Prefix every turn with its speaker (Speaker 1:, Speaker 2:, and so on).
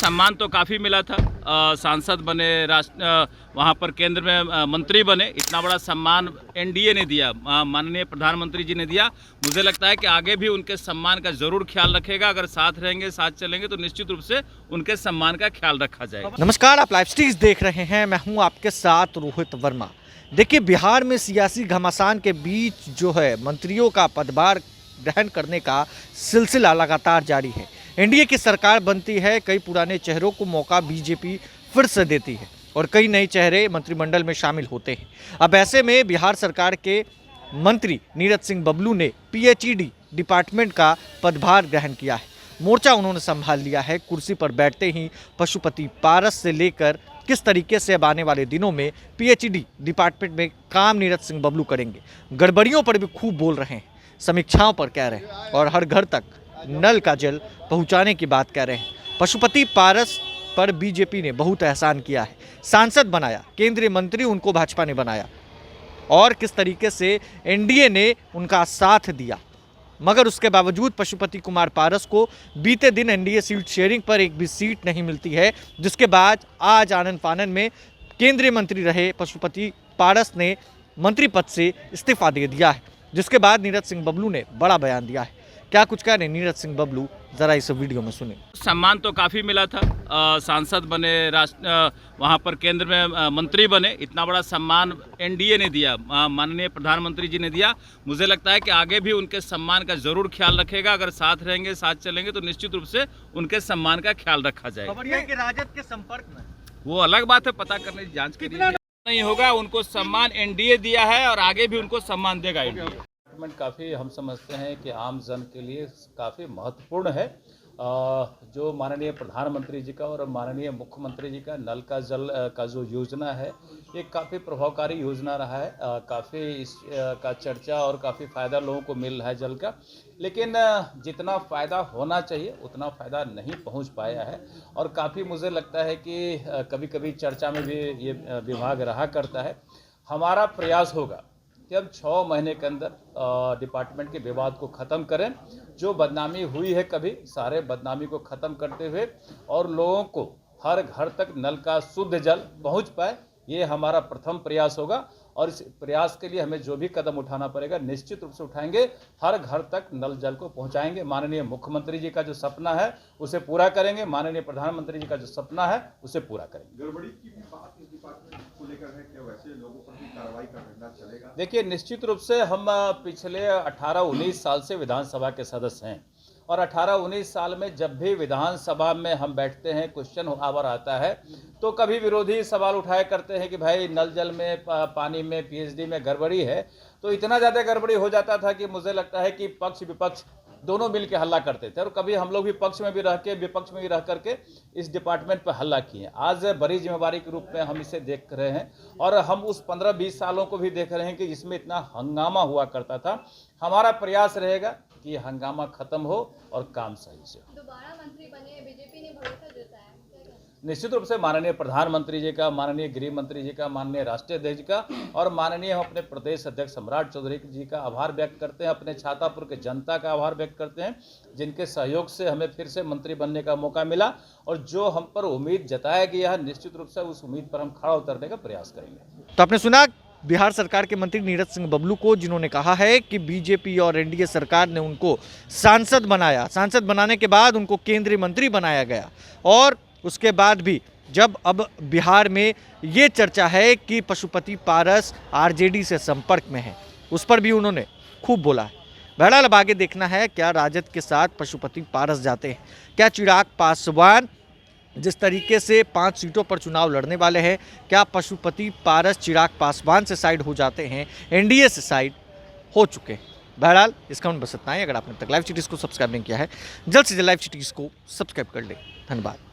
Speaker 1: सम्मान तो काफ़ी मिला था। सांसद बने, वहाँ पर केंद्र में मंत्री बने, इतना बड़ा सम्मान एनडीए ने दिया, माननीय प्रधानमंत्री जी ने दिया। मुझे लगता है कि आगे भी उनके सम्मान का ज़रूर ख्याल रखेगा। अगर साथ रहेंगे, साथ चलेंगे तो निश्चित रूप से उनके सम्मान का ख्याल रखा जाएगा।
Speaker 2: नमस्कार, आप लाइव स्ट्रीम्स देख रहे हैं। मैं हूं आपके साथ रोहित वर्मा। देखिए, बिहार में सियासी घमासान के बीच जो है मंत्रियों का पदभार ग्रहण करने का सिलसिला लगातार जारी है। एनडीए की सरकार बनती है, कई पुराने चेहरों को मौका बीजेपी फिर से देती है और कई नए चेहरे मंत्रिमंडल में शामिल होते हैं। अब ऐसे में बिहार सरकार के मंत्री नीरज सिंह बबलू ने पीएचईडी डिपार्टमेंट का पदभार ग्रहण किया है। मोर्चा उन्होंने संभाल लिया है। कुर्सी पर बैठते ही पशुपति पारस से लेकर किस तरीके से अब आने वाले दिनों में पीएचईडी डिपार्टमेंट में काम नीरज सिंह बबलू करेंगे, गड़बड़ियों पर भी खूब बोल रहे हैं, समीक्षाओं पर कह रहे हैं और हर घर तक नल का जल पहुंचाने की बात कह रहे हैं। पशुपति पारस पर बीजेपी ने बहुत एहसान किया है, सांसद बनाया, केंद्रीय मंत्री उनको भाजपा ने बनाया और किस तरीके से एनडीए ने उनका साथ दिया, मगर उसके बावजूद पशुपति कुमार पारस को बीते दिन एनडीए सीट शेयरिंग पर एक भी सीट नहीं मिलती है, जिसके बाद आज आनन फानन में केंद्रीय मंत्री रहे पशुपति पारस ने मंत्री पद से इस्तीफा दे दिया है, जिसके बाद नीरज सिंह बबलू ने बड़ा बयान दिया है। क्या कुछ कह रहे हैं नीरज सिंह बबलू, जरा इस वीडियो में सुने।
Speaker 1: सम्मान तो काफ़ी मिला था। सांसद बने, वहाँ पर केंद्र में मंत्री बने, इतना बड़ा सम्मान एनडीए ने दिया, माननीय प्रधानमंत्री जी ने दिया। मुझे लगता है कि आगे भी उनके सम्मान का ज़रूर ख्याल रखेगा। अगर साथ रहेंगे, साथ चलेंगे तो निश्चित रूप से उनके सम्मान का ख्याल रखा जाएगा।
Speaker 2: राजद के संपर्क में
Speaker 1: वो अलग बात है, पता करने की, जांच के लिए नहीं होगा। उनको सम्मान एनडीए दिया है और आगे भी उनको सम्मान देगा एनडीए। काफ़ी हम समझते हैं कि आम जन के लिए काफ़ी महत्वपूर्ण है। जो माननीय प्रधानमंत्री जी का और माननीय मुख्यमंत्री जी का नल का जल का जो योजना है, ये काफ़ी प्रभावकारी योजना रहा है। काफ़ी इस का चर्चा और काफ़ी फ़ायदा लोगों को मिल रहा है जल का, लेकिन जितना फ़ायदा होना चाहिए उतना फ़ायदा नहीं पहुंच पाया है। और काफ़ी मुझे लगता है कि कभी कभी चर्चा में भी ये विभाग रहा करता है। हमारा प्रयास होगा कि हम 6 महीने के अंदर डिपार्टमेंट के विवाद को ख़त्म करें। जो बदनामी हुई है, कभी सारे बदनामी को ख़त्म करते हुए और लोगों को हर घर तक नल का शुद्ध जल पहुंच पाए, ये हमारा प्रथम प्रयास होगा। और इस प्रयास के लिए हमें जो भी कदम उठाना पड़ेगा निश्चित रूप से उठाएंगे। हर घर तक नल जल को पहुंचाएंगे। माननीय मुख्यमंत्री जी का जो सपना है उसे पूरा करेंगे, माननीय प्रधानमंत्री जी का जो सपना है उसे पूरा करेंगे।
Speaker 3: गड़बड़ी की भी बात इस डिपार्टमेंट को लेकर है, क्या वैसे लोगों पर भी कार्रवाई करना चलेगा?
Speaker 1: देखिए, निश्चित रूप से हम पिछले 18-19 साल से विधानसभा के सदस्य हैं और 18-19 साल में जब भी विधानसभा में हम बैठते हैं, क्वेश्चन आवर आता है, तो कभी विरोधी सवाल उठाया करते हैं कि भाई नल जल में, पानी में, पीएचडी में गड़बड़ी है। तो इतना ज़्यादा गड़बड़ी हो जाता था कि मुझे लगता है कि पक्ष विपक्ष दोनों मिल के हल्ला करते थे और कभी हम लोग भी पक्ष में भी रह के, विपक्ष में भी रह करके इस डिपार्टमेंट पर हल्ला किए। आज बड़ी जिम्मेवारी के रूप में हम इसे देख रहे हैं और हम उस 15-20 सालों को भी देख रहे हैं कि जिसमें इतना हंगामा हुआ करता था। हमारा प्रयास रहेगा कि हंगामा खत्म हो और काम सही से हो।
Speaker 4: दोबारा मंत्री बने, बीजेपी ने भरोसा जताया।
Speaker 1: निश्चित रूप से माननीय प्रधानमंत्री जी का, माननीय गृह मंत्री जी का, माननीय राष्ट्रीय अध्यक्ष का और माननीय हम अपने प्रदेश अध्यक्ष सम्राट चौधरी जी का आभार व्यक्त करते हैं। अपने छातापुर के जनता का आभार व्यक्त करते हैं, जिनके सहयोग से हमें फिर से मंत्री बनने का मौका मिला और जो हम पर उम्मीद जताया गया है, निश्चित रूप से उस उम्मीद पर हम खड़ा उतरने का प्रयास करेंगे।
Speaker 2: तो आपने सुना बिहार सरकार के मंत्री नीरज सिंह बबलू को, जिन्होंने कहा है कि बीजेपी और एनडीए सरकार ने उनको सांसद बनाया, सांसद बनाने के बाद उनको केंद्रीय मंत्री बनाया गया और उसके बाद भी जब अब बिहार में ये चर्चा है कि पशुपति पारस आरजेडी से संपर्क में है, उस पर भी उन्होंने खूब बोला है। बहरहाल अब आगे देखना है क्या राजद के साथ पशुपति पारस जाते हैं, क्या चिराग पासवान जिस तरीके से 5 सीटों पर चुनाव लड़ने वाले हैं, क्या पशुपति पारस चिराग पासवान से साइड हो जाते हैं, एनडीए से साइड हो चुके हैं। बहरहाल इसका बस इतना ही। अगर आपने तक लाइव सिटीज़ को सब्सक्राइब नहीं किया है, जल्द से जल्द लाइव सिटीज़ को सब्सक्राइब कर ले। धन्यवाद।